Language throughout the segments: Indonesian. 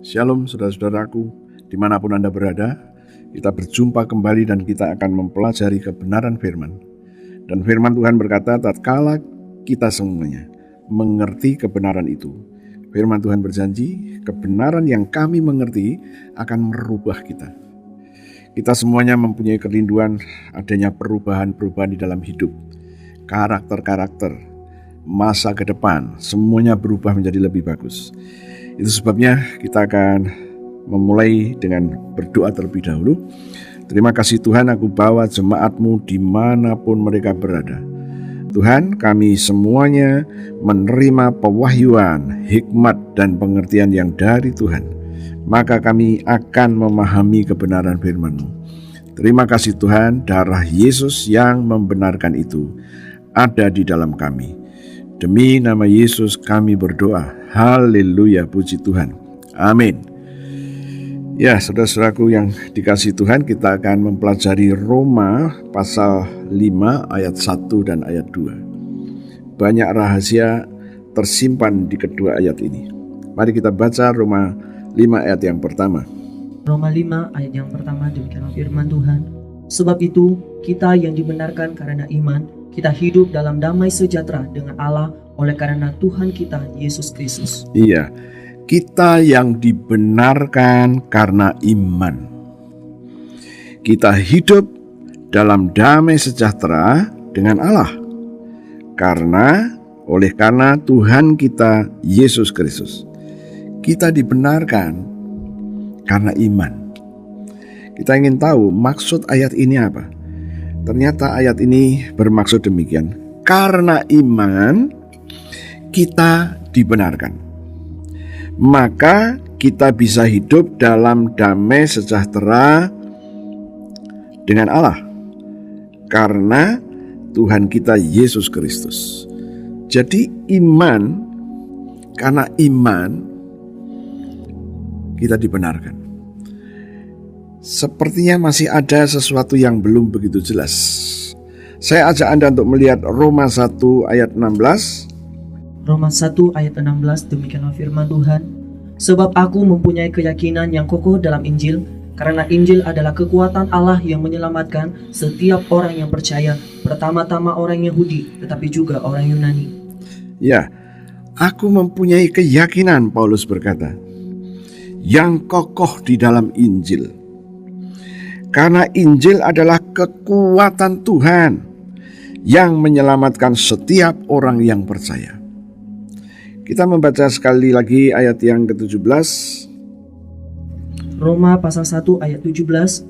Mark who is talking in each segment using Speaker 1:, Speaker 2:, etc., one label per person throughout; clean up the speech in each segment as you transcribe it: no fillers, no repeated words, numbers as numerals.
Speaker 1: Shalom saudara-saudaraku, dimanapun Anda berada, kita berjumpa kembali dan kita akan mempelajari kebenaran firman. Dan firman Tuhan berkata, tatkala kita semuanya mengerti kebenaran itu, firman Tuhan berjanji, kebenaran yang kami mengerti akan merubah kita. Kita semuanya mempunyai kerinduan adanya perubahan-perubahan di dalam hidup. Karakter-karakter, masa ke depan, semuanya berubah menjadi lebih bagus. Itu sebabnya kita akan memulai dengan berdoa terlebih dahulu. Terima kasih Tuhan, aku bawa jemaat-Mu dimanapun mereka berada. Tuhan, kami semuanya menerima pewahyuan, hikmat dan pengertian yang dari Tuhan. Maka kami akan memahami kebenaran firman-Mu. Terima kasih Tuhan, darah Yesus yang membenarkan itu ada di dalam kami. Demi nama Yesus kami berdoa. Haleluya, puji Tuhan. Amin. Ya, saudara-saudaraku yang dikasihi Tuhan, kita akan mempelajari Roma pasal 5 ayat 1 dan ayat 2. Banyak rahasia tersimpan di kedua ayat ini. Mari kita baca Roma 5 ayat yang pertama.
Speaker 2: Roma 5 ayat yang pertama, demikianlah firman Tuhan. Sebab itu, kita yang dibenarkan karena iman, kita hidup dalam damai sejahtera dengan Allah oleh karena Tuhan kita Yesus Kristus.
Speaker 1: Iya, kita yang dibenarkan karena iman. Kita hidup dalam damai sejahtera dengan Allah oleh karena Tuhan kita Yesus Kristus. Kita dibenarkan karena iman. Kita ingin tahu maksud ayat ini apa? Ternyata ayat ini bermaksud demikian. Karena iman kita dibenarkan, maka kita bisa hidup dalam damai sejahtera dengan Allah karena Tuhan kita Yesus Kristus. Jadi karena iman kita dibenarkan. Sepertinya masih ada sesuatu yang belum begitu jelas. Saya ajak Anda untuk melihat Roma 1 ayat 16.
Speaker 2: Roma 1 ayat 16, demikianlah firman Tuhan. Sebab aku mempunyai keyakinan yang kokoh dalam Injil, karena Injil adalah kekuatan Allah yang menyelamatkan setiap orang yang percaya, pertama-tama orang Yahudi, tetapi juga orang Yunani.
Speaker 1: Ya, aku mempunyai keyakinan, Paulus berkata, yang kokoh di dalam Injil. Karena Injil adalah kekuatan Tuhan yang menyelamatkan setiap orang yang percaya. Kita membaca sekali lagi ayat yang ke-17.
Speaker 2: Roma pasal 1 ayat 17.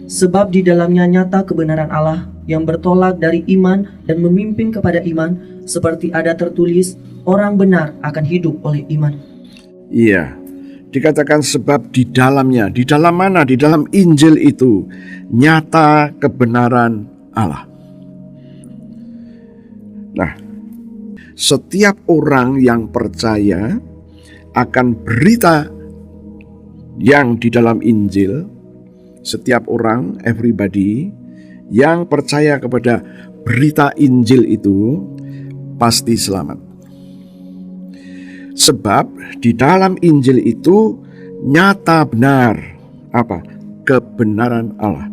Speaker 2: Sebab di dalamnya nyata kebenaran Allah yang bertolak dari iman dan memimpin kepada iman, seperti ada tertulis, orang benar akan hidup oleh iman.
Speaker 1: Iya, dikatakan sebab di dalamnya. Di dalam mana? Di dalam Injil itu nyata kebenaran Allah. Nah, setiap orang yang percaya akan berita yang di dalam Injil, setiap orang, everybody yang percaya kepada berita Injil itu pasti selamat. Sebab di dalam Injil itu nyata benar apa? Kebenaran Allah.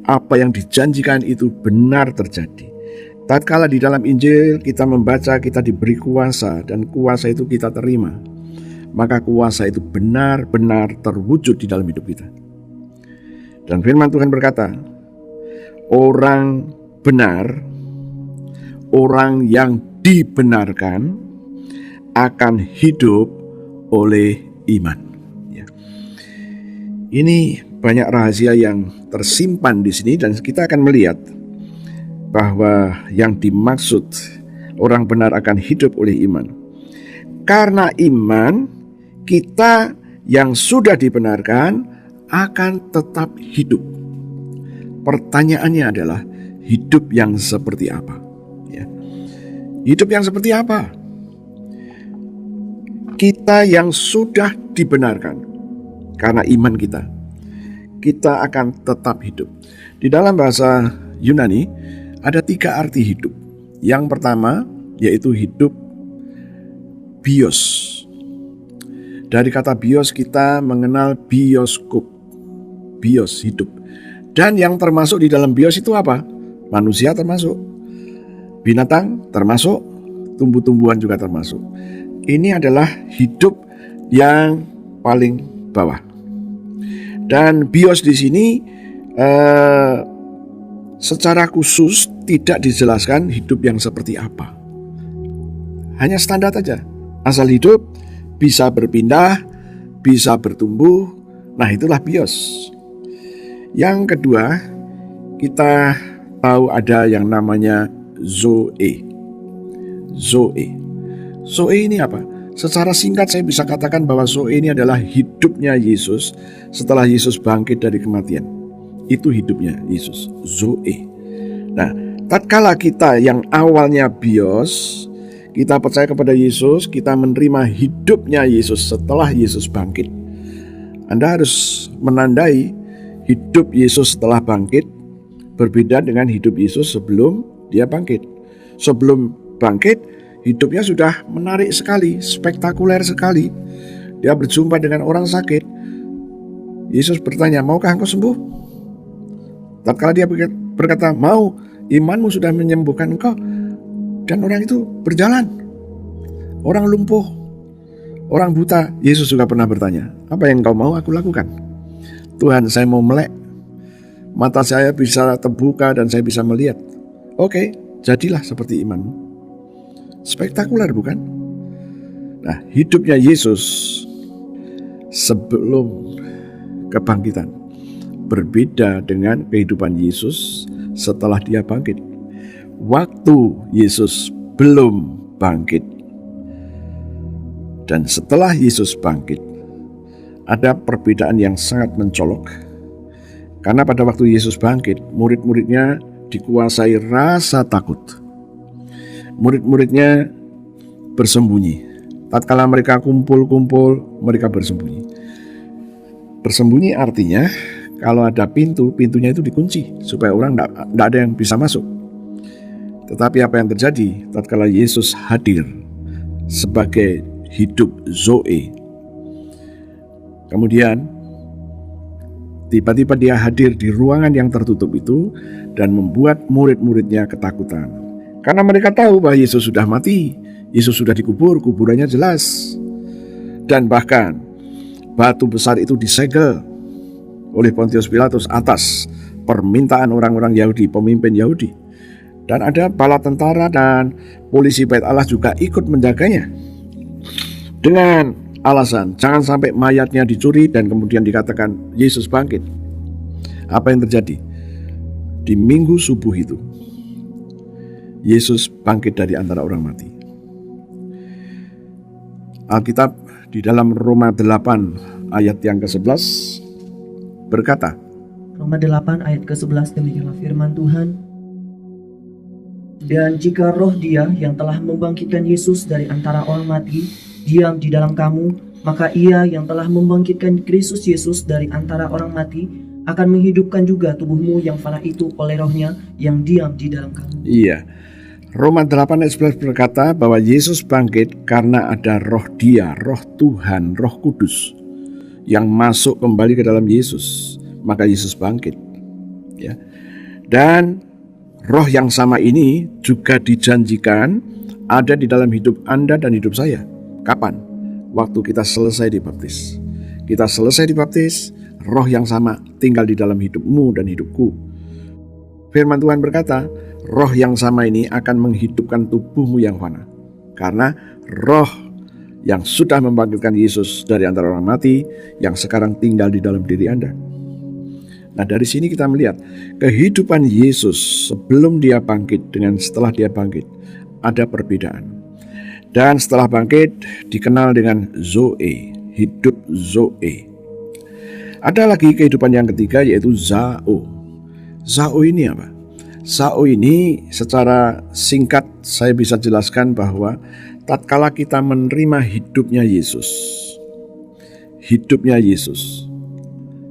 Speaker 1: Apa yang dijanjikan itu benar terjadi. Tatkala di dalam Injil kita membaca, kita diberi kuasa dan kuasa itu kita terima, maka kuasa itu benar-benar terwujud di dalam hidup kita. Dan firman Tuhan berkata, orang benar, orang yang dibenarkan akan hidup oleh iman. Ya. Ini banyak rahasia yang tersimpan di sini dan kita akan melihat bahwa yang dimaksud orang benar akan hidup oleh iman. Karena iman, kita yang sudah dibenarkan akan tetap hidup. Pertanyaannya adalah hidup yang seperti apa? Ya. Hidup yang seperti apa? Kita yang sudah dibenarkan karena iman kita akan tetap hidup. Di dalam bahasa Yunani ada 3 arti hidup. Yang pertama yaitu hidup bios. Dari kata bios kita mengenal bioskop, bios hidup. Dan yang termasuk di dalam bios itu apa? Manusia termasuk, binatang termasuk, tumbuh-tumbuhan juga termasuk. Ini adalah hidup yang paling bawah. Dan bios di sini secara khusus tidak dijelaskan hidup yang seperti apa. Hanya standar aja. Asal hidup, bisa berpindah, bisa bertumbuh. Nah, itulah bios. Yang kedua, kita tahu ada yang namanya zoe. Zoe ini apa? Secara singkat saya bisa katakan bahwa zoe ini adalah hidupnya Yesus setelah Yesus bangkit dari kematian. Itu hidupnya Yesus, zoe. Nah, tatkala kita yang awalnya bios, kita percaya kepada Yesus, kita menerima hidupnya Yesus setelah Yesus bangkit. Anda harus menandai hidup Yesus setelah bangkit berbeda dengan hidup Yesus sebelum dia bangkit. Sebelum bangkit, hidupnya sudah menarik sekali, spektakuler sekali. Dia berjumpa dengan orang sakit. Yesus bertanya, maukah engkau sembuh? Tatkala dia berkata, mau, imanmu sudah menyembuhkan engkau. Dan orang itu berjalan. Orang lumpuh, orang buta. Yesus juga pernah bertanya, apa yang engkau mau aku lakukan? Tuhan, saya mau melek. Mata saya bisa terbuka dan saya bisa melihat. Oke, jadilah seperti imanmu. Spektakuler bukan? Nah, hidupnya Yesus sebelum kebangkitan berbeda dengan kehidupan Yesus setelah dia bangkit. Waktu Yesus belum bangkit dan setelah Yesus bangkit, ada perbedaan yang sangat mencolok. Karena pada waktu Yesus bangkit, murid-muridnya dikuasai rasa takut. Murid-muridnya bersembunyi. Tatkala mereka kumpul-kumpul, mereka bersembunyi. Bersembunyi artinya kalau ada pintu, pintunya itu dikunci supaya orang tidak ada yang bisa masuk. Tetapi apa yang terjadi tatkala Yesus hadir sebagai hidup zoe? Kemudian tiba-tiba dia hadir di ruangan yang tertutup itu dan membuat murid-muridnya ketakutan. Karena mereka tahu bahwa Yesus sudah mati, Yesus sudah dikubur, kuburannya jelas. Dan bahkan batu besar itu disegel oleh Pontius Pilatus atas permintaan orang-orang Yahudi, pemimpin Yahudi. Dan ada bala tentara dan polisi Bait Allah juga ikut menjaganya. Dengan alasan jangan sampai mayatnya dicuri dan kemudian dikatakan Yesus bangkit. Apa yang terjadi? Di minggu subuh itu, Yesus bangkit dari antara orang mati. Alkitab di dalam Roma 8 ayat yang ke-11 berkata,
Speaker 2: Roma 8 ayat ke-11, demikianlah firman Tuhan. Dan jika roh dia yang telah membangkitkan Yesus dari antara orang mati diam di dalam kamu, maka ia yang telah membangkitkan Kristus Yesus dari antara orang mati akan menghidupkan juga tubuhmu yang fana itu oleh rohnya yang diam di dalam kamu.
Speaker 1: Iya, Roma 8 ayat 11 berkata bahwa Yesus bangkit karena ada roh dia, roh Tuhan, roh kudus yang masuk kembali ke dalam Yesus. Maka Yesus bangkit. Ya. Dan roh yang sama ini juga dijanjikan ada di dalam hidup Anda dan hidup saya. Kapan? Waktu kita selesai dibaptis. Kita selesai dibaptis, roh yang sama tinggal di dalam hidupmu dan hidupku. Firman Tuhan berkata, roh yang sama ini akan menghidupkan tubuhmu yang fana. Karena roh yang sudah membangkitkan Yesus dari antara orang mati, yang sekarang tinggal di dalam diri Anda. Nah, dari sini kita melihat kehidupan Yesus sebelum dia bangkit dengan setelah dia bangkit ada perbedaan. Dan setelah bangkit dikenal dengan zoe, hidup zoe. Ada lagi kehidupan yang ketiga yaitu zao. Zao ini apa? Zao ini secara singkat saya bisa jelaskan bahwa tatkala kita menerima hidupnya Yesus,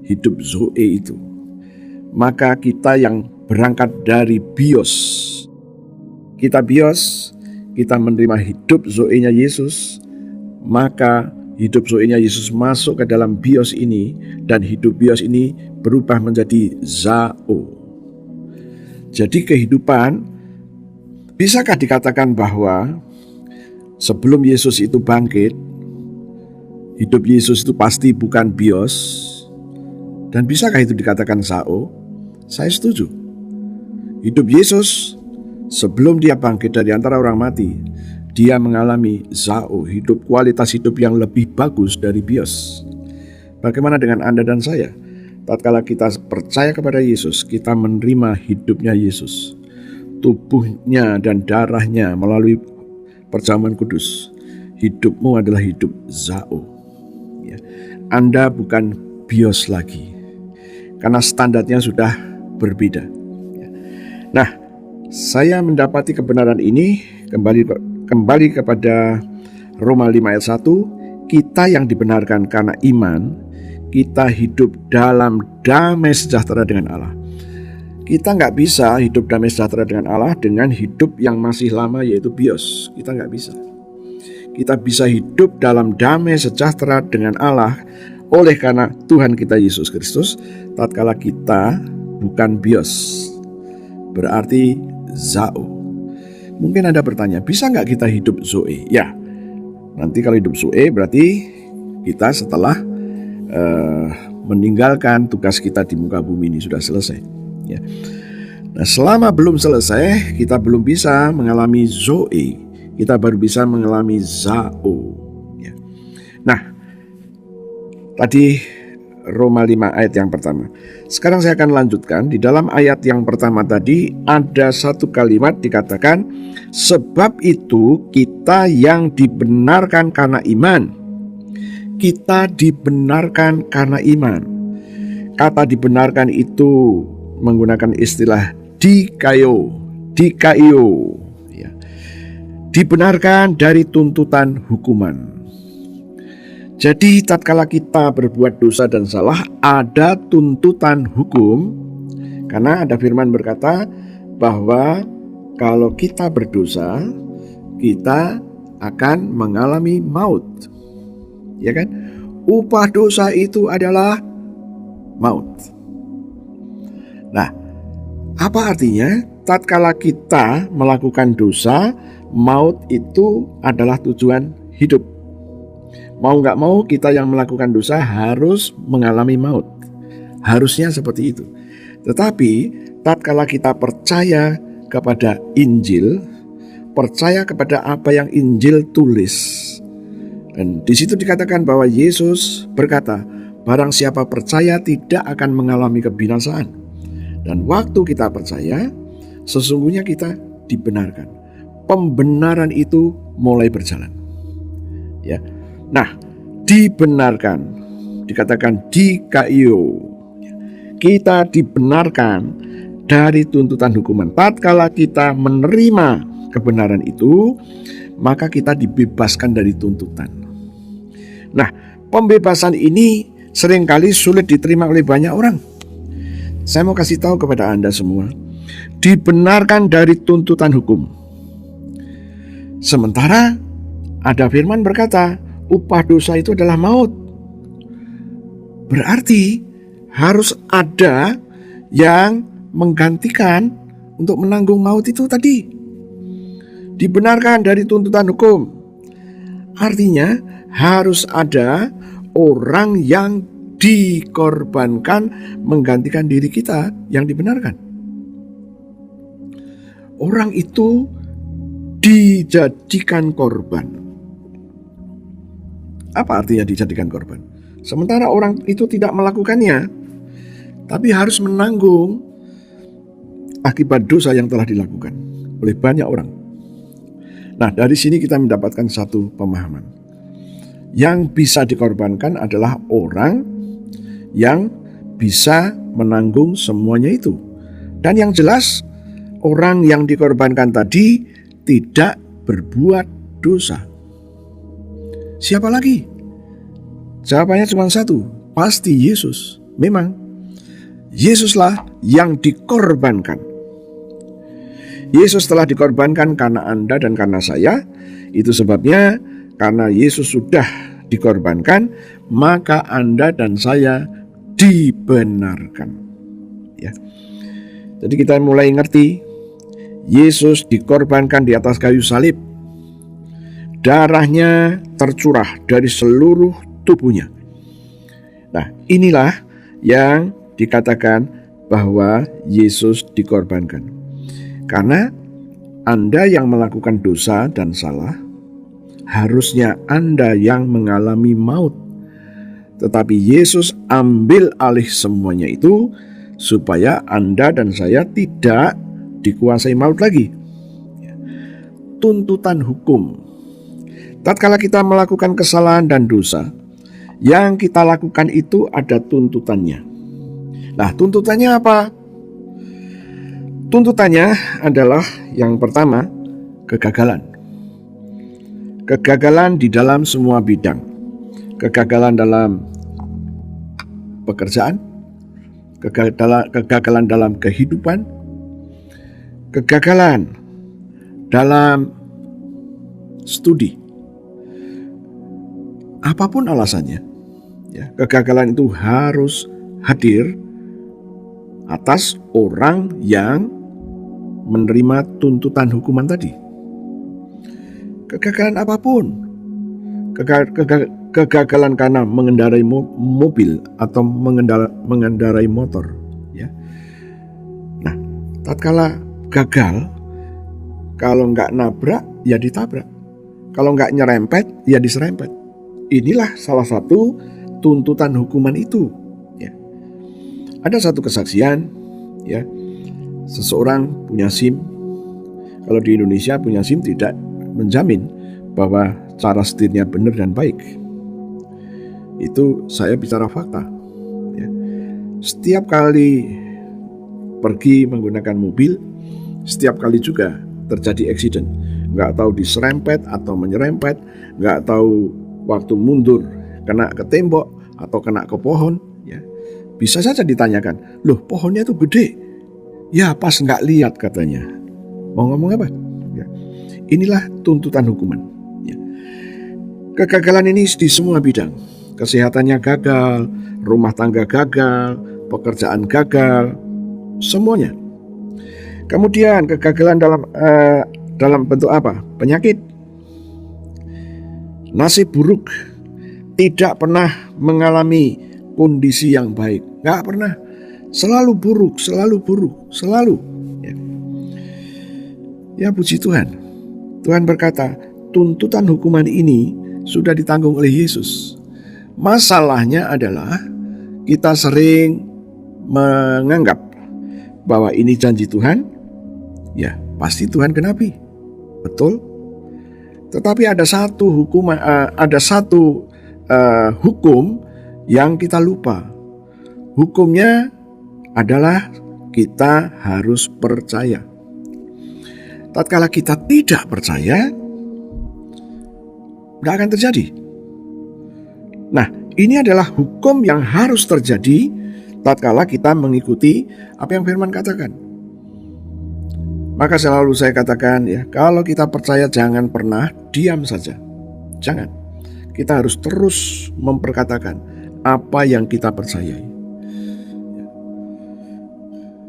Speaker 1: hidup zoe itu, maka kita yang berangkat dari bios, kita menerima hidup zoe-nya Yesus, maka hidup zoe-nya Yesus masuk ke dalam bios ini, dan hidup bios ini berubah menjadi zao. Jadi kehidupan, bisakah dikatakan bahwa sebelum Yesus itu bangkit, hidup Yesus itu pasti bukan bios? Dan bisakah itu dikatakan zao? Saya setuju. Hidup Yesus sebelum dia bangkit dari antara orang mati, dia mengalami zao, hidup kualitas hidup yang lebih bagus dari bios. Bagaimana dengan Anda dan saya? Tatkala kita percaya kepada Yesus, kita menerima hidupnya Yesus, tubuhnya dan darahnya melalui perjamuan kudus. Hidupmu adalah hidup zao. Ya. Anda bukan bios lagi, karena standarnya sudah berbeda. Ya. Nah, saya mendapati kebenaran ini kembali kepada Roma 5 ayat 1, kita yang dibenarkan karena iman, kita hidup dalam damai sejahtera dengan Allah. Kita nggak bisa hidup damai sejahtera dengan Allah dengan hidup yang masih lama, yaitu bios. Kita nggak bisa. Kita bisa hidup dalam damai sejahtera dengan Allah oleh karena Tuhan kita Yesus Kristus, tatkala kita bukan bios, berarti zao. Mungkin Anda bertanya, bisa nggak kita hidup zoe? Ya, nanti kalau hidup zoe berarti kita setelah meninggalkan tugas kita di muka bumi ini sudah selesai. Ya. Nah, selama belum selesai, kita belum bisa mengalami zoe, kita baru bisa mengalami zao. Ya. Nah, tadi Roma 5 ayat yang pertama. Sekarang saya akan lanjutkan. Di dalam ayat yang pertama tadi ada satu kalimat dikatakan, sebab itu kita yang dibenarkan karena iman. Kita dibenarkan karena iman. Kata dibenarkan itu menggunakan istilah dikaio. Ya. Dibenarkan dari tuntutan hukuman. Jadi tatkala kita berbuat dosa dan salah, ada tuntutan hukum, karena ada firman berkata bahwa kalau kita berdosa, kita akan mengalami maut. Ya kan? Upah dosa itu adalah maut. Nah, apa artinya? Tatkala kita melakukan dosa, maut itu adalah tujuan hidup. Mau gak mau kita yang melakukan dosa harus mengalami maut. Harusnya seperti itu. Tetapi tatkala kita percaya kepada Injil, percaya kepada apa yang Injil tulis, dan di situ dikatakan bahwa Yesus berkata, barang siapa percaya tidak akan mengalami kebinasaan. Dan waktu kita percaya, sesungguhnya kita dibenarkan. Pembenaran itu mulai berjalan. Ya. Nah, dibenarkan, dikatakan dikaio. Kita dibenarkan dari tuntutan hukuman. Tatkala kita menerima kebenaran itu, maka kita dibebaskan dari tuntutan. Nah, pembebasan ini seringkali sulit diterima oleh banyak orang. Saya mau kasih tahu kepada Anda semua, dibenarkan dari tuntutan hukum. Sementara ada firman berkata, upah dosa itu adalah maut. Berarti harus ada yang menggantikan untuk menanggung maut itu tadi. Dibenarkan dari tuntutan hukum. Artinya harus ada orang yang dikorbankan menggantikan diri kita yang dibenarkan. Orang itu dijadikan korban. Apa artinya dijadikan korban? Sementara orang itu tidak melakukannya, tapi harus menanggung akibat dosa yang telah dilakukan oleh banyak orang. Nah, dari sini kita mendapatkan satu pemahaman. Yang bisa dikorbankan adalah orang yang bisa menanggung semuanya itu. Dan yang jelas, orang yang dikorbankan tadi tidak berbuat dosa. Siapa lagi? Jawabannya cuma satu, pasti Yesus. Memang Yesuslah yang dikorbankan. Yesus telah dikorbankan karena Anda dan karena saya. Itu sebabnya karena Yesus sudah dikorbankan, maka Anda dan saya dibenarkan. Ya. Jadi kita mulai ngerti, Yesus dikorbankan di atas kayu salib. Darahnya tercurah dari seluruh tubuhnya. Nah, inilah yang dikatakan bahwa Yesus dikorbankan. Karena Anda yang melakukan dosa dan salah, harusnya Anda yang mengalami maut. Tetapi Yesus ambil alih semuanya itu supaya Anda dan saya tidak dikuasai maut lagi. Tuntutan hukum. Tatkala kita melakukan kesalahan dan dosa, yang kita lakukan itu ada tuntutannya. Nah, tuntutannya apa? Tuntutannya adalah yang pertama, kegagalan. Kegagalan di dalam semua bidang. Kegagalan dalam pekerjaan, kegagalan dalam kehidupan, kegagalan dalam studi. Apapun alasannya, ya, kegagalan itu harus hadir atas orang yang menerima tuntutan hukuman tadi. Kegagalan apapun, kegagalan karena mengendarai mobil atau mengendarai motor, ya. Nah, tatkala gagal, kalau nggak nabrak ya ditabrak, kalau nggak nyerempet ya diserempet. Inilah salah satu tuntutan hukuman itu. Ya. Ada satu kesaksian, ya, seseorang punya SIM. Kalau di Indonesia punya SIM tidak menjamin bahwa cara setirnya benar dan baik. Itu saya bicara fakta. Ya. Setiap kali pergi menggunakan mobil, setiap kali juga terjadi accident. Nggak tahu diserempet atau menyerempet, nggak tahu waktu mundur kena ke tembok atau kena ke pohon, ya. Bisa saja ditanyakan, loh pohonnya itu gede. Ya pas nggak lihat katanya. Mau ngomong apa? Ya. Inilah tuntutan hukuman. Ya. Kegagalan ini di semua bidang. Kesehatannya gagal, rumah tangga gagal, pekerjaan gagal, semuanya. Kemudian kegagalan dalam bentuk apa? Penyakit. Nasib buruk, tidak pernah mengalami kondisi yang baik, nggak pernah, selalu buruk, selalu. Ya puji Tuhan, Tuhan berkata, tuntutan hukuman ini sudah ditanggung oleh Yesus. Masalahnya adalah kita sering menganggap bahwa ini janji Tuhan, ya pasti Tuhan genapi, betul. Tetapi ada satu hukum yang kita lupa. Hukumnya adalah kita harus percaya. Tatkala kita tidak percaya, tidak akan terjadi. Nah, ini adalah hukum yang harus terjadi tatkala kita mengikuti apa yang firman katakan. Maka selalu saya katakan, ya, kalau kita percaya jangan pernah diam saja. Jangan. Kita harus terus memperkatakan apa yang kita percayai.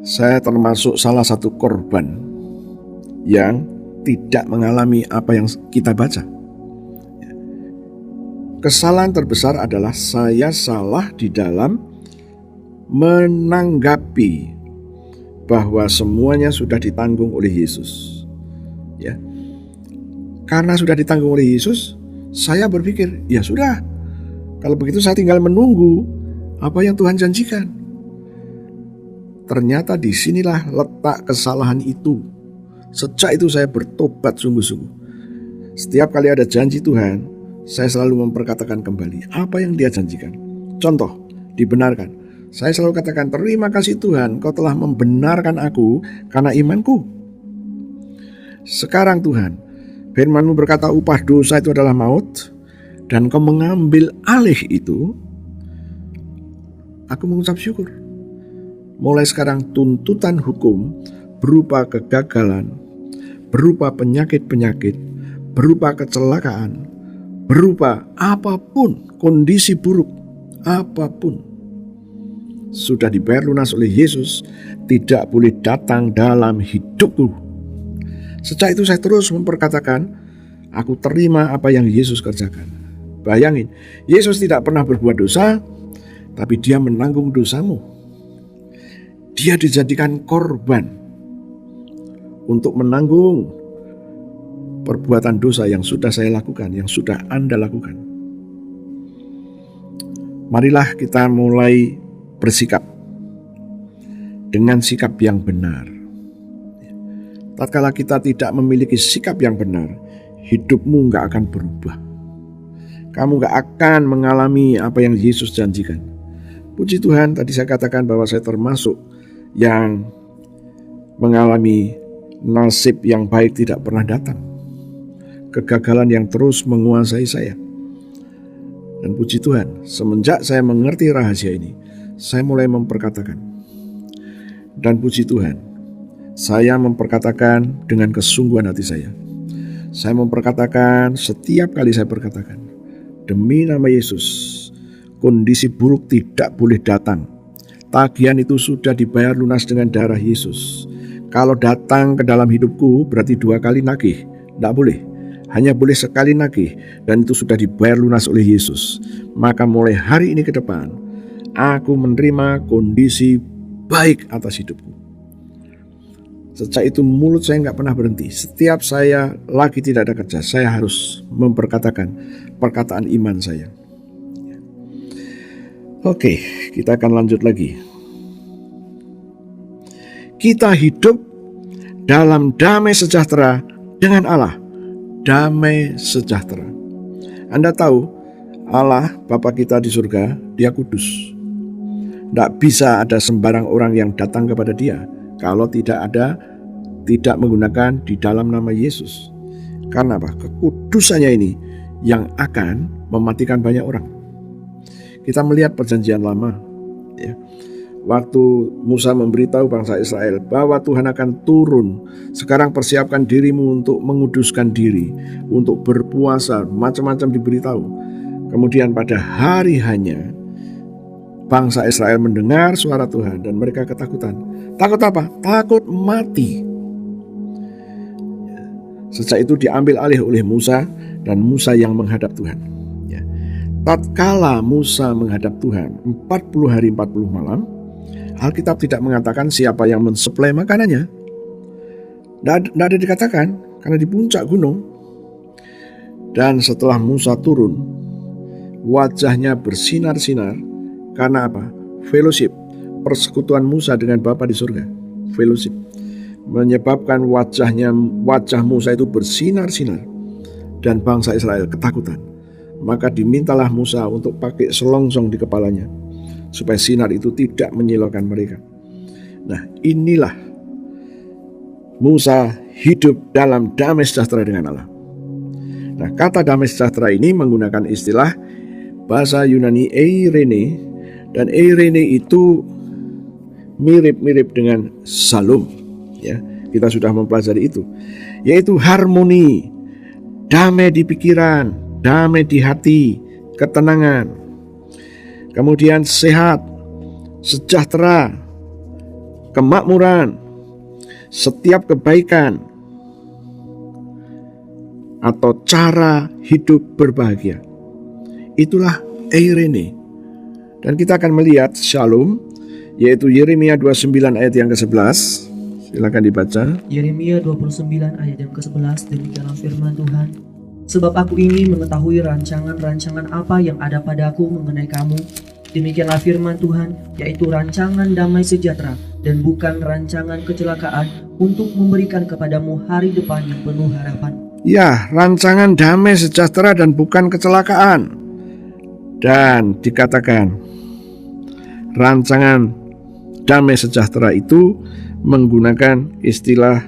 Speaker 1: Saya termasuk salah satu korban yang tidak mengalami apa yang kita baca. Kesalahan terbesar adalah saya salah di dalam menanggapi bahwa semuanya sudah ditanggung oleh Yesus. Ya. Karena sudah ditanggung oleh Yesus, saya berpikir, ya sudah. Kalau begitu saya tinggal menunggu apa yang Tuhan janjikan. Ternyata disinilah letak kesalahan itu. Sejak itu saya bertobat sungguh-sungguh. Setiap kali ada janji Tuhan, saya selalu memperkatakan kembali apa yang Dia janjikan. Contoh, dibenarkan. Saya selalu katakan, terima kasih Tuhan, Kau telah membenarkan aku karena imanku. Sekarang Tuhan, firman-Mu berkata upah dosa itu adalah maut, dan Kau mengambil alih itu. Aku mengucap syukur. Mulai sekarang tuntutan hukum berupa kegagalan, berupa penyakit-penyakit, berupa kecelakaan, berupa apapun, kondisi buruk apapun, sudah dibayar lunas oleh Yesus, tidak boleh datang dalam hidupku. Sejak itu saya terus memperkatakan, aku terima apa yang Yesus kerjakan. Bayangin, Yesus tidak pernah berbuat dosa, tapi dia menanggung dosamu. Dia dijadikan korban untuk menanggung perbuatan dosa yang sudah saya lakukan, yang sudah Anda lakukan. Marilah kita mulai bersikap dengan sikap yang benar. Tatkala kita tidak memiliki sikap yang benar, hidupmu gak akan berubah. Kamu gak akan mengalami apa yang Yesus janjikan. Puji Tuhan, tadi saya katakan bahwa saya termasuk yang mengalami nasib yang baik tidak pernah datang. Kegagalan yang terus menguasai saya. Dan puji Tuhan, semenjak saya mengerti rahasia ini, saya mulai memperkatakan. Dan puji Tuhan, saya memperkatakan dengan kesungguhan hati saya. Saya memperkatakan, setiap kali saya berkatakan, demi nama Yesus, kondisi buruk tidak boleh datang. Tagihan itu sudah dibayar lunas dengan darah Yesus. Kalau datang ke dalam hidupku berarti 2 kali nagih. Tidak boleh. Hanya boleh sekali nagih. Dan itu sudah dibayar lunas oleh Yesus. Maka mulai hari ini ke depan, aku menerima kondisi baik atas hidupku. Sejak itu mulut saya nggak pernah berhenti. Setiap saya lagi tidak ada kerja, saya harus memperkatakan perkataan iman saya. Oke, kita akan lanjut lagi. Kita hidup dalam damai sejahtera dengan Allah. Damai sejahtera. Anda tahu, Allah Bapa kita di surga, Dia kudus. Tidak bisa ada sembarang orang yang datang kepada Dia kalau tidak menggunakan di dalam nama Yesus. Karena apa? Kekudusannya ini yang akan mematikan banyak orang. Kita melihat perjanjian lama, ya. Waktu Musa memberitahu bangsa Israel bahwa Tuhan akan turun, sekarang persiapkan dirimu untuk menguduskan diri, untuk berpuasa, macam-macam diberitahu. Kemudian pada hari hanya bangsa Israel mendengar suara Tuhan dan mereka ketakutan. Takut apa? Takut mati. Sejak itu diambil alih oleh Musa, dan Musa yang menghadap Tuhan. Tatkala Musa menghadap Tuhan 40 hari 40 malam, Alkitab tidak mengatakan siapa yang mensuplai makanannya. Tidak ada dikatakan, karena di puncak gunung. Dan setelah Musa turun, wajahnya bersinar-sinar. Karena apa? Fellowship, persekutuan Musa dengan Bapa di surga. Fellowship menyebabkan wajah Musa itu bersinar-sinar, dan bangsa Israel ketakutan. Maka dimintalah Musa untuk pakai selongsong di kepalanya, supaya sinar itu tidak menyilaukan mereka. Nah, inilah Musa hidup dalam damai sejahtera dengan Allah. Nah, kata damai sejahtera ini menggunakan istilah bahasa Yunani eirene, dan eirene itu mirip-mirip dengan shalom. Ya, kita sudah mempelajari itu, yaitu harmoni, damai di pikiran, damai di hati, ketenangan, kemudian sehat, sejahtera, kemakmuran, setiap kebaikan, atau cara hidup berbahagia. Itulah eirene. Dan kita akan melihat shalom, yaitu Yeremia 29 ayat yang ke-11. Silakan dibaca. Yeremia
Speaker 2: 29 ayat yang ke-11, demikianlah firman Tuhan. Sebab aku ini mengetahui rancangan-rancangan apa yang ada padaku mengenai kamu. Demikianlah firman Tuhan, yaitu rancangan damai sejahtera dan bukan rancangan kecelakaan, untuk memberikan kepadamu hari depan yang penuh harapan.
Speaker 1: Ya, rancangan damai sejahtera dan bukan kecelakaan. Dan dikatakan rancangan damai sejahtera itu menggunakan istilah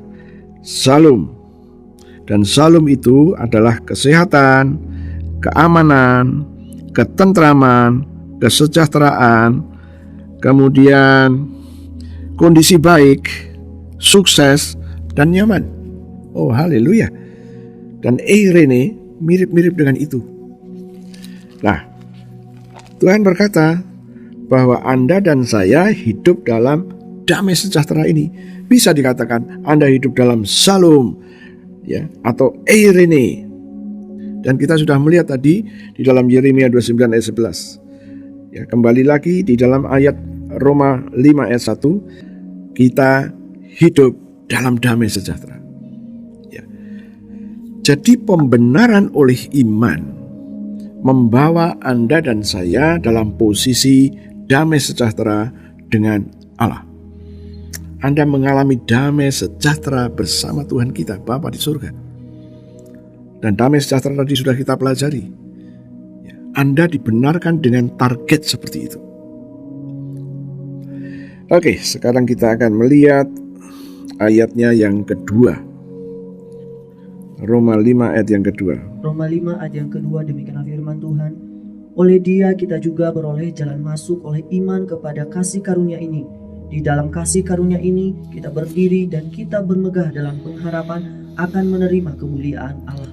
Speaker 1: shalom. Dan shalom itu adalah kesehatan, keamanan, ketentraman, kesejahteraan, kemudian kondisi baik, sukses, dan nyaman. Oh, haleluya. Dan eirene mirip-mirip dengan itu. Nah, Tuhan berkata bahwa Anda dan saya hidup dalam damai sejahtera ini. Bisa dikatakan Anda hidup dalam Shalom, ya, atau Eirene. Dan kita sudah melihat tadi di dalam Yeremia 29 ayat 11. Ya, kembali lagi di dalam ayat Roma 5 ayat 1, kita hidup dalam damai sejahtera. Ya. Jadi pembenaran oleh iman membawa Anda dan saya dalam posisi damai sejahtera dengan Allah. Anda mengalami damai sejahtera bersama Tuhan kita, Bapa di surga. Dan damai sejahtera tadi sudah kita pelajari. Anda dibenarkan dengan target seperti itu. Oke, sekarang kita akan melihat ayatnya yang kedua. Roma 5 ayat yang kedua.
Speaker 2: Roma 5 ayat yang kedua, demikianlah firman Tuhan. Oleh Dia kita juga beroleh jalan masuk oleh iman kepada kasih karunia ini. Di dalam kasih karunia ini kita berdiri dan kita bermegah dalam pengharapan akan menerima kemuliaan Allah.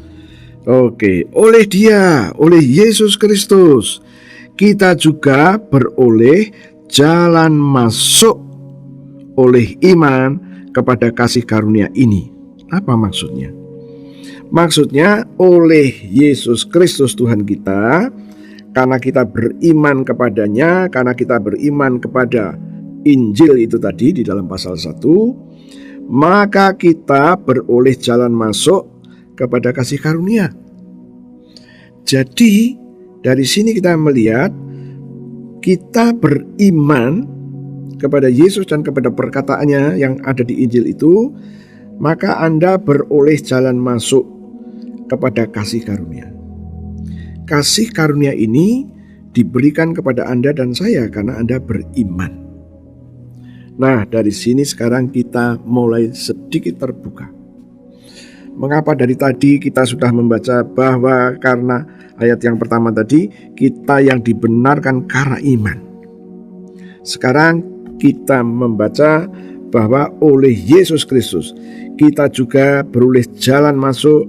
Speaker 1: Oke, oleh Dia, oleh Yesus Kristus, kita juga beroleh jalan masuk oleh iman kepada kasih karunia ini. Apa maksudnya? Maksudnya oleh Yesus Kristus Tuhan kita, karena kita beriman kepadanya, karena kita beriman kepada Injil itu tadi di dalam pasal 1, maka kita beroleh jalan masuk kepada kasih karunia. Jadi dari sini kita melihat kita beriman kepada Yesus dan kepada perkataannya yang ada di Injil itu, maka Anda beroleh jalan masuk kepada kasih karunia. Kasih karunia ini diberikan kepada Anda dan saya karena Anda beriman. Nah, dari sini sekarang kita mulai sedikit terbuka. Mengapa dari tadi kita sudah membaca bahwa karena ayat yang pertama tadi, kita yang dibenarkan karena iman. Sekarang kita membaca bahwa oleh Yesus Kristus kita juga beroleh jalan masuk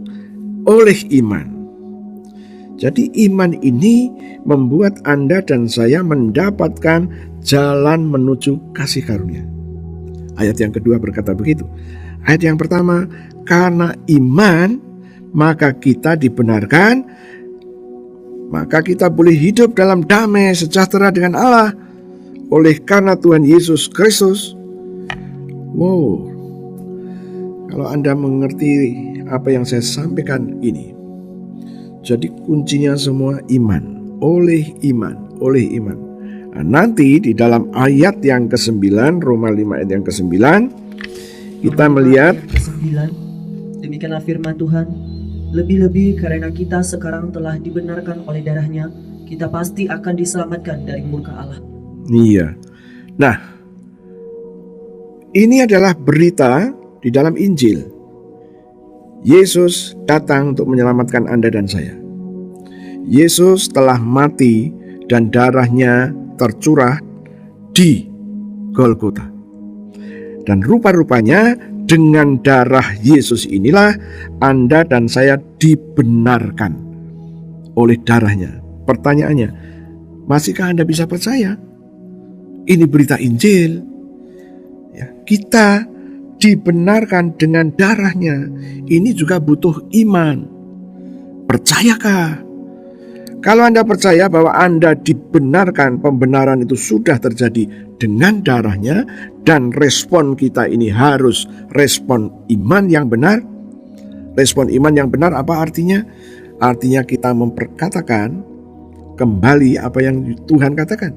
Speaker 1: oleh iman. Jadi iman ini membuat Anda dan saya mendapatkan jalan menuju kasih karunia. Ayat yang kedua berkata begitu. Ayat yang pertama, karena iman maka kita dibenarkan, maka kita boleh hidup dalam damai sejahtera dengan Allah oleh karena Tuhan Yesus Kristus. Wow, kalau Anda mengerti apa yang saya sampaikan ini, jadi kuncinya semua iman, oleh iman, oleh iman. Nah, nanti di dalam ayat yang ke-9, Roma 5 ayat yang ke-9, kita melihat
Speaker 2: demikianlah firman Tuhan, lebih-lebih karena kita sekarang telah dibenarkan oleh darahnya, kita pasti akan diselamatkan dari murka Allah.
Speaker 1: Iya. Nah, ini adalah berita di dalam Injil. Yesus datang untuk menyelamatkan Anda dan saya. Yesus telah mati dan darahnya tercurah di Golgota. Dan rupa-rupanya dengan darah Yesus inilah Anda dan saya dibenarkan oleh darahnya. Pertanyaannya, masihkah Anda bisa percaya? Ini berita Injil. Ya, kita dibenarkan dengan darahnya. Ini juga butuh iman. Percayakah? Kalau Anda percaya bahwa Anda dibenarkan, pembenaran itu sudah terjadi dengan darahnya, dan respon kita ini harus respon iman yang benar. Respon iman yang benar apa artinya? Artinya kita memperkatakan kembali apa yang Tuhan katakan.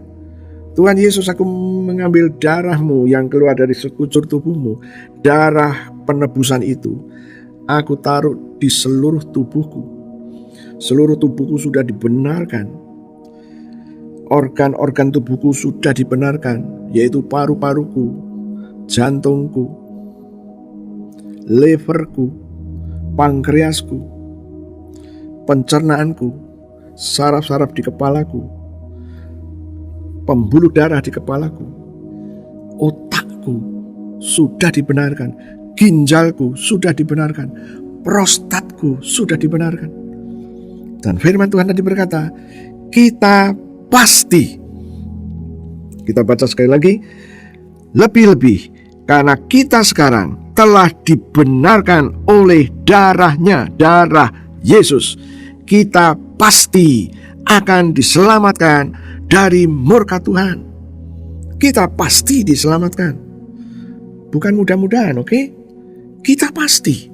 Speaker 1: Tuhan Yesus, aku mengambil darahmu yang keluar dari sekujur tubuhmu. Darah penebusan itu aku taruh di seluruh tubuhku. Seluruh tubuhku sudah dibenarkan. Organ-organ tubuhku sudah dibenarkan, yaitu paru-paruku, jantungku, leverku, pankreasku, pencernaanku, saraf-saraf di kepalaku, pembuluh darah di kepalaku, otakku sudah dibenarkan, ginjalku sudah dibenarkan, prostatku sudah dibenarkan. Dan firman Tuhan tadi berkata, kita pasti. Kita baca sekali lagi. Lebih-lebih karena kita sekarang telah dibenarkan oleh darahnya, darah Yesus, kita pasti akan diselamatkan dari murka Tuhan. Kita pasti diselamatkan. Bukan mudah-mudahan, oke? Kita pasti.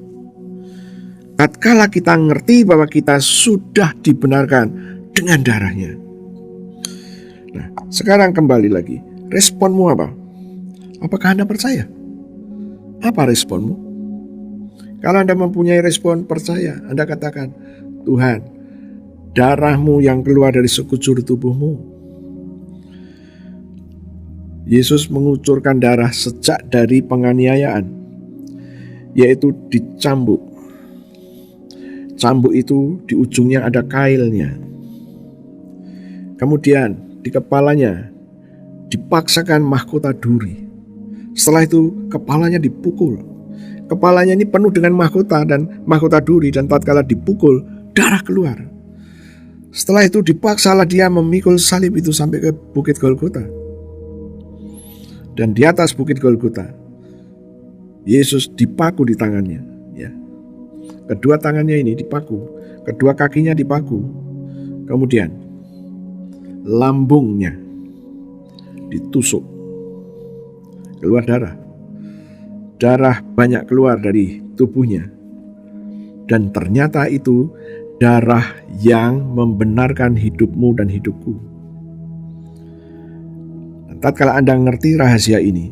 Speaker 1: Tatkala kita ngerti bahwa kita sudah dibenarkan dengan darahnya. Nah, sekarang kembali lagi. Responmu apa? Apakah Anda percaya? Apa responmu? Kalau Anda mempunyai respon percaya, Anda katakan, Tuhan, darahmu yang keluar dari sekujur tubuhmu. Yesus mengucurkan darah sejak dari penganiayaan, yaitu dicambuk. Cambuk itu di ujungnya ada kailnya. Kemudian di kepalanya dipaksakan mahkota duri. Setelah itu kepalanya dipukul. Kepalanya ini penuh dengan mahkota dan mahkota duri, dan tatkala dipukul darah keluar. Setelah itu dipaksalah dia memikul salib itu sampai ke Bukit Golgota. Dan di atas Bukit Golgota Yesus dipaku di tangannya, ya. Kedua tangannya ini dipaku, kedua kakinya dipaku. Kemudian lambungnya ditusuk, keluar darah. Darah banyak keluar dari tubuhnya. Dan ternyata itu darah yang membenarkan hidupmu dan hidupku. Dan tatkala Anda ngerti rahasia ini,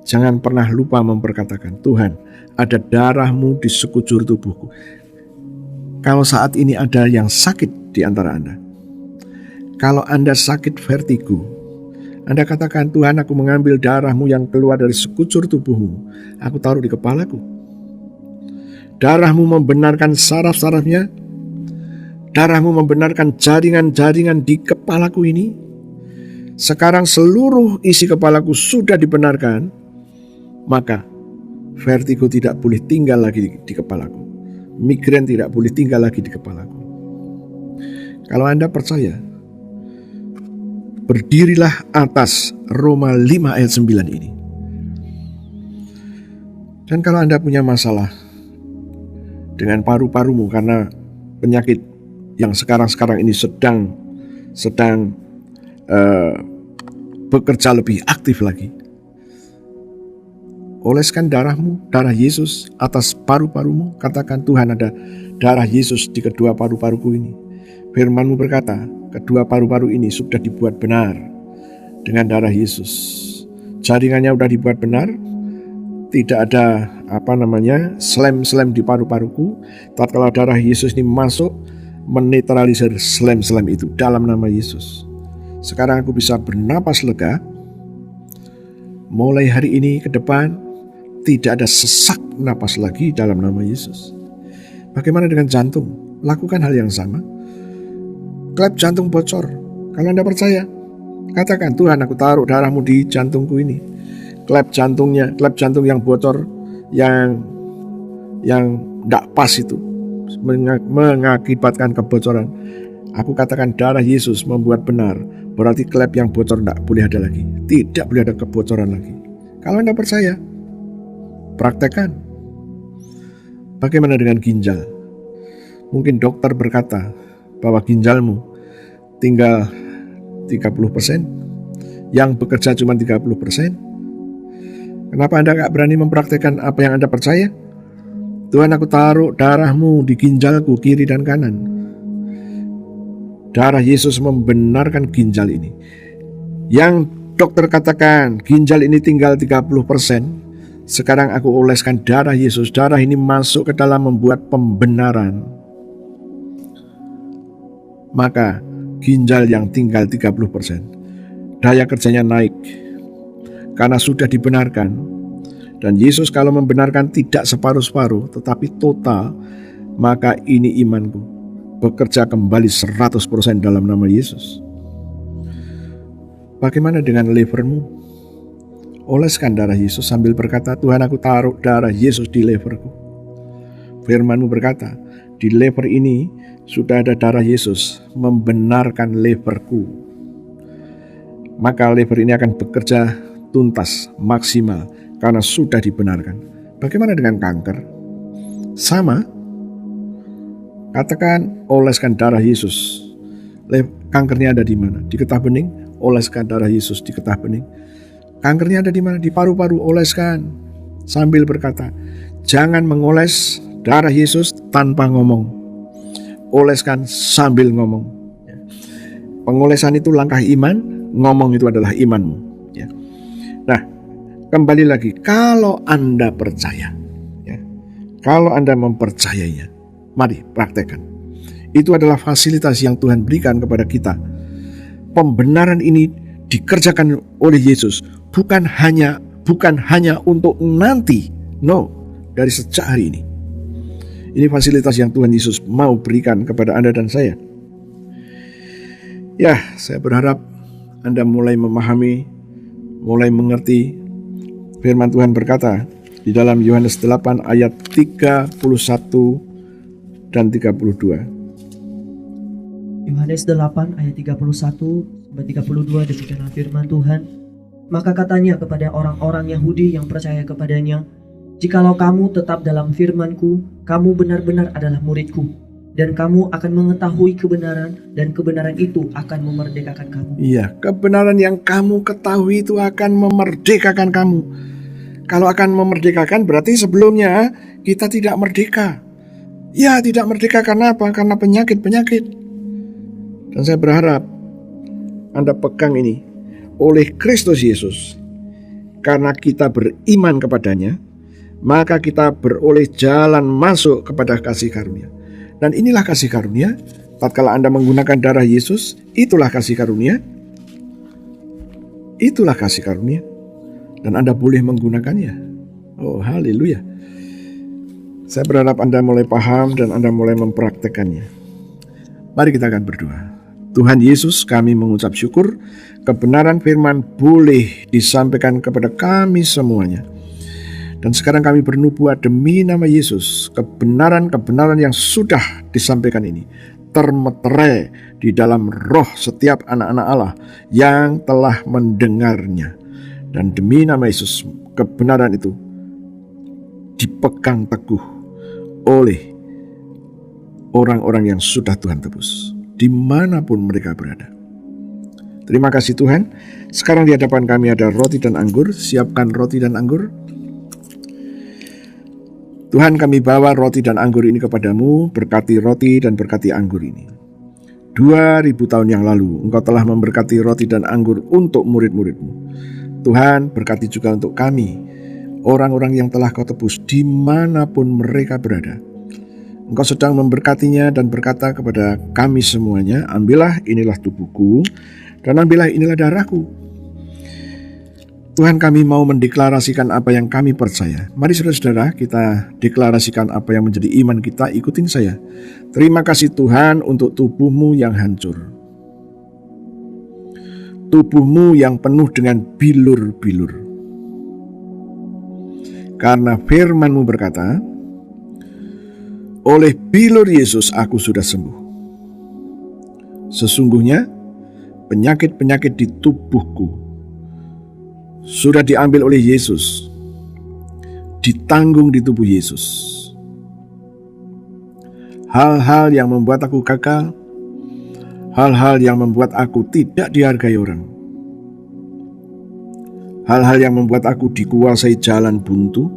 Speaker 1: jangan pernah lupa memperkatakan, Tuhan, ada darahmu di sekujur tubuhku. Kalau saat ini ada yang sakit di antara Anda, kalau Anda sakit vertigo, Anda katakan, Tuhan, aku mengambil darahmu yang keluar dari sekujur tubuhmu, aku taruh di kepalaku. Darahmu membenarkan saraf-sarafnya, darahmu membenarkan jaringan-jaringan di kepalaku ini. Sekarang seluruh isi kepalaku sudah dibenarkan, maka vertigo tidak boleh tinggal lagi di kepalaku. Migrain tidak boleh tinggal lagi di kepalaku. Kalau Anda percaya, berdirilah atas Roma 5 ayat 9 ini. Dan kalau Anda punya masalah dengan paru-parumu karena penyakit yang sekarang ini sedang bekerja lebih aktif lagi, oleskan darahmu, darah Yesus atas paru-parumu. Katakan, Tuhan, ada darah Yesus di kedua paru-paruku ini. Firman-Mu berkata, kedua paru-paru ini sudah dibuat benar dengan darah Yesus. Jaringannya sudah dibuat benar. Tidak ada slem-slem di paru-paruku. Tatkala darah Yesus ini masuk, menetralisir slem-slem itu dalam nama Yesus. Sekarang aku bisa bernapas lega. Mulai hari ini ke depan tidak ada sesak napas lagi dalam nama Yesus. Bagaimana dengan jantung? Lakukan hal yang sama. Klep jantung bocor. Kalau Anda percaya, katakan, Tuhan, aku taruh darahmu di jantungku ini. Klep jantung yang bocor, yang tidak pas itu, mengakibatkan kebocoran. Aku katakan darah Yesus membuat benar. Berarti klep yang bocor tidak boleh ada lagi. Tidak boleh ada kebocoran lagi. Kalau Anda percaya, praktekkan. Bagaimana dengan ginjal? Mungkin dokter berkata bahwa ginjalmu tinggal 30%, yang bekerja cuma 30%. Kenapa Anda gak berani mempraktekkan apa yang Anda percaya? Tuhan, aku taruh darahmu di ginjalku kiri dan kanan. Darah Yesus membenarkan ginjal ini. Yang dokter katakan ginjal ini tinggal 30%, sekarang aku oleskan darah Yesus. Darah ini masuk ke dalam membuat pembenaran. Maka ginjal yang tinggal 30%, daya kerjanya naik karena sudah dibenarkan. Dan Yesus kalau membenarkan tidak separuh-separuh tetapi total, maka ini imanku bekerja kembali 100% dalam nama Yesus. Bagaimana dengan levermu? Oleskan darah Yesus sambil berkata, Tuhan, aku taruh darah Yesus di leverku. Firman-Mu berkata, di lever ini sudah ada darah Yesus membenarkan leverku, maka lever ini akan bekerja tuntas, maksimal, karena sudah dibenarkan. Bagaimana dengan kanker? Sama. Katakan, oleskan darah Yesus. Kankernya ada di mana? Di getah bening, oleskan darah Yesus di getah bening. Kankernya ada di mana? Di paru-paru, oleskan. Sambil berkata, jangan mengoles darah Yesus tanpa ngomong. Oleskan sambil ngomong. Pengolesan itu langkah iman, ngomong itu adalah imanmu. Ya. Nah, kembali lagi, kalau Anda percaya, ya, kalau Anda mempercayainya, mari praktekkan. Itu adalah fasilitas yang Tuhan berikan kepada kita. Pembenaran ini dikerjakan oleh Yesus, bukan hanya untuk nanti, no, dari sejak hari ini. Ini fasilitas yang Tuhan Yesus mau berikan kepada Anda dan saya. Ya, saya berharap Anda mulai memahami, mulai mengerti. Firman Tuhan berkata di dalam Yohanes 8 ayat 31 dan 32.
Speaker 2: Yohanes 8 ayat 31-32 demikianlah firman Tuhan. Maka katanya kepada orang-orang Yahudi yang percaya kepadanya, jikalau kamu tetap dalam firman-Ku, kamu benar-benar adalah murid-Ku, dan kamu akan mengetahui kebenaran, dan kebenaran itu akan memerdekakan kamu.
Speaker 1: Iya, kebenaran yang kamu ketahui itu akan memerdekakan kamu. Kalau akan memerdekakan berarti sebelumnya kita tidak merdeka. Ya, tidak merdeka karena apa? Karena penyakit-penyakit. Dan saya berharap Anda pegang ini. Oleh Kristus Yesus, karena kita beriman kepadanya, maka kita beroleh jalan masuk kepada kasih karunia. Dan inilah kasih karunia. Tatkala Anda menggunakan darah Yesus, itulah kasih karunia. Itulah kasih karunia. Dan Anda boleh menggunakannya. Oh, haleluya. Saya berharap Anda mulai paham dan Anda mulai mempraktekannya. Mari kita akan berdoa. Tuhan Yesus, kami mengucap syukur kebenaran firman boleh disampaikan kepada kami semuanya. Dan sekarang kami bernubuat demi nama Yesus, kebenaran-kebenaran yang sudah disampaikan ini termeterai di dalam roh setiap anak-anak Allah yang telah mendengarnya. Dan demi nama Yesus, kebenaran itu dipegang teguh oleh orang-orang yang sudah Tuhan tebus, dimanapun mereka berada. Terima kasih Tuhan. Sekarang di hadapan kami ada roti dan anggur. Siapkan roti dan anggur. Tuhan, kami bawa roti dan anggur ini kepadamu. Berkati roti dan berkati anggur ini. 2000 tahun yang lalu Engkau telah memberkati roti dan anggur untuk murid-murid-Mu. Tuhan, berkati juga untuk kami, orang-orang yang telah Kau tebus dimanapun mereka berada. Engkau sedang memberkatinya dan berkata kepada kami semuanya, ambillah, inilah tubuhku, dan ambillah, inilah darahku. Tuhan, kami mau mendeklarasikan apa yang kami percaya. Mari saudara-saudara, kita deklarasikan apa yang menjadi iman kita. Ikutin saya. Terima kasih Tuhan untuk tubuhmu yang hancur, tubuhmu yang penuh dengan bilur-bilur. Karena firman-Mu berkata, oleh bilur Yesus aku sudah sembuh. Sesungguhnya penyakit-penyakit di tubuhku sudah diambil oleh Yesus, ditanggung di tubuh Yesus. Hal-hal yang membuat aku gagal, hal-hal yang membuat aku tidak dihargai orang, hal-hal yang membuat aku dikuasai jalan buntu,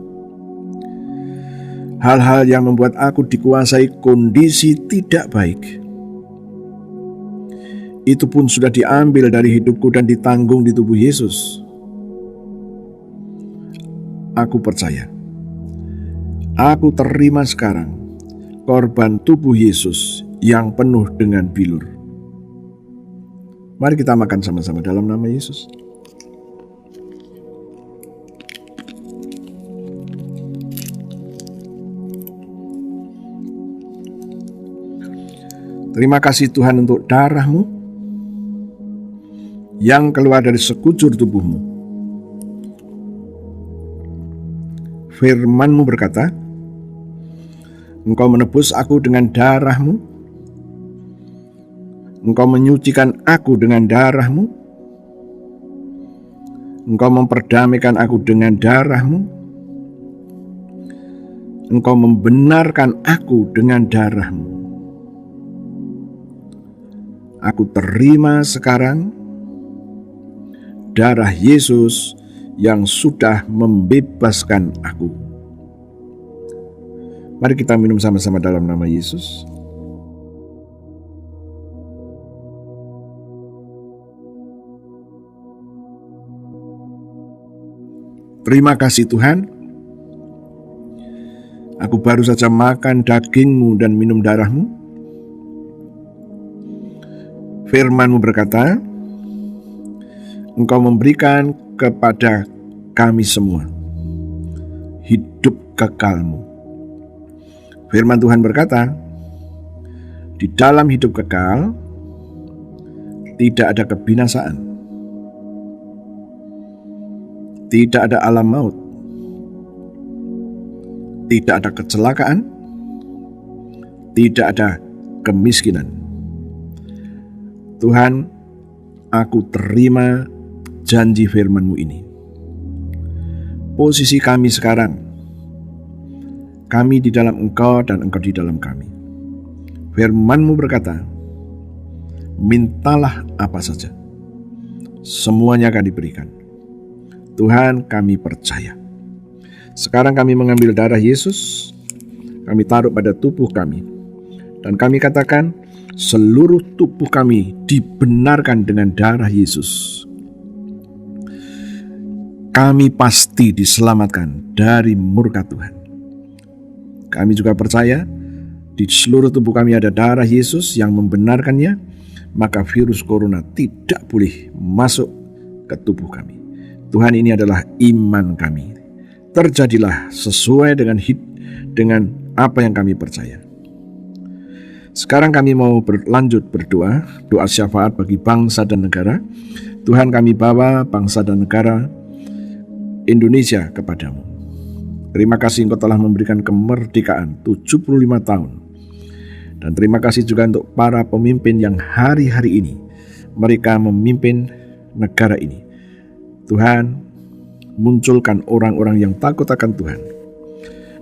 Speaker 1: hal-hal yang membuat aku dikuasai kondisi tidak baik, itu pun sudah diambil dari hidupku dan ditanggung di tubuh Yesus. Aku percaya. Aku terima sekarang korban tubuh Yesus yang penuh dengan bilur. Mari kita makan sama-sama dalam nama Yesus. Terima kasih Tuhan untuk darah-Mu yang keluar dari sekujur tubuh-Mu. Firman-Mu berkata, Engkau menebus aku dengan darah-Mu Engkau menyucikan aku dengan darah-Mu. Engkau memperdamaikan aku dengan darah-Mu. Engkau membenarkan aku dengan darah-Mu. Aku terima sekarang darah Yesus yang sudah membebaskan aku. Mari kita minum sama-sama dalam nama Yesus. Terima kasih Tuhan. Aku baru saja makan daging-Mu dan minum darah-Mu. Firman-Mu berkata, Engkau memberikan kepada kami semua hidup kekal-Mu. Firman Tuhan berkata, di dalam hidup kekal tidak ada kebinasaan, tidak ada alam maut, tidak ada kecelakaan, tidak ada kemiskinan. Tuhan, aku terima janji firman-Mu ini. Posisi kami sekarang, kami di dalam Engkau dan Engkau di dalam kami. Firman-Mu berkata, mintalah apa saja, semuanya akan diberikan. Tuhan, kami percaya. Sekarang kami mengambil darah Yesus, kami taruh pada tubuh kami, dan kami katakan, seluruh tubuh kami dibenarkan dengan darah Yesus. Kami pasti diselamatkan dari murka Tuhan. Kami juga percaya di seluruh tubuh kami ada darah Yesus yang membenarkannya, maka virus corona tidak boleh masuk ke tubuh kami. Tuhan, ini adalah iman kami. Terjadilah sesuai dengan apa yang kami percaya. Sekarang kami mau berlanjut berdoa, doa syafaat bagi bangsa dan negara. Tuhan, kami bawa bangsa dan negara Indonesia kepadamu. Terima kasih Engkau telah memberikan kemerdekaan 75 tahun. Dan terima kasih juga untuk para pemimpin yang hari-hari ini mereka memimpin negara ini. Tuhan, munculkan orang-orang yang takut akan Tuhan.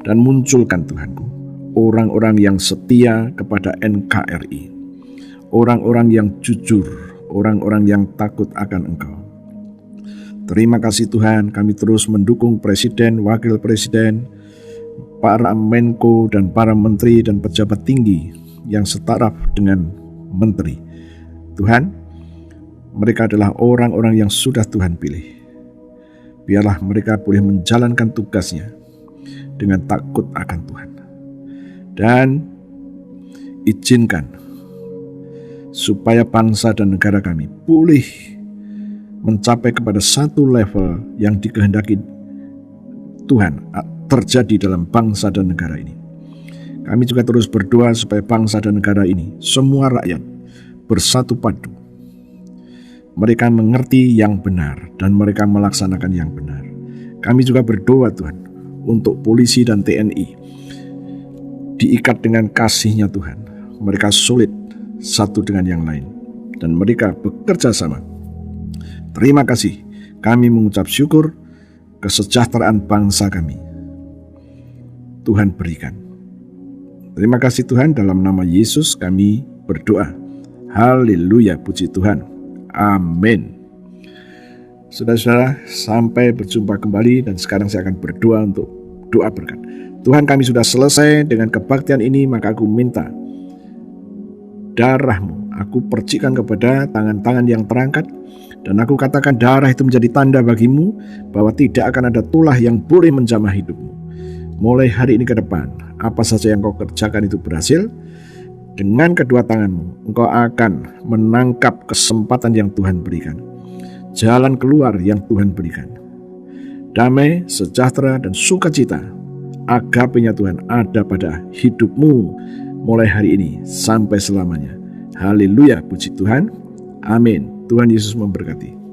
Speaker 1: Dan munculkan Tuhanku orang-orang yang setia kepada NKRI. Orang-orang yang jujur, orang-orang yang takut akan Engkau. Terima kasih Tuhan, kami terus mendukung Presiden, Wakil Presiden, para Menko dan para Menteri dan pejabat tinggi yang setaraf dengan Menteri. Tuhan, mereka adalah orang-orang yang sudah Tuhan pilih. Biarlah mereka boleh menjalankan tugasnya dengan takut akan Tuhan. Dan izinkan supaya bangsa dan negara kami boleh mencapai kepada satu level yang dikehendaki Tuhan terjadi dalam bangsa dan negara ini. Kami juga terus berdoa supaya bangsa dan negara ini, semua rakyat bersatu padu. Mereka mengerti yang benar dan mereka melaksanakan yang benar. Kami juga berdoa Tuhan untuk polisi dan TNI diikat dengan kasih-Nya Tuhan. Mereka solid satu dengan yang lain dan mereka bekerja sama. Terima kasih, kami mengucap syukur kesejahteraan bangsa kami. Tuhan berikan. Terima kasih Tuhan, dalam nama Yesus kami berdoa. Haleluya, puji Tuhan. Amin. Saudara-saudara, sampai berjumpa kembali dan sekarang saya akan berdoa untuk doa berkat. Tuhan, kami sudah selesai dengan kebaktian ini, maka aku minta darah-Mu, aku percikan kepada tangan-tangan yang terangkat, dan aku katakan darah itu menjadi tanda bagimu bahwa tidak akan ada tulah yang boleh menjamah hidupmu. Mulai hari ini ke depan, apa saja yang kau kerjakan itu berhasil. Dengan kedua tanganmu, engkau akan menangkap kesempatan yang Tuhan berikan, jalan keluar yang Tuhan berikan. Damai, sejahtera, dan sukacita, agape-Nya Tuhan ada pada hidupmu mulai hari ini sampai selamanya. Haleluya, puji Tuhan. Amin. Tuhan Yesus memberkati.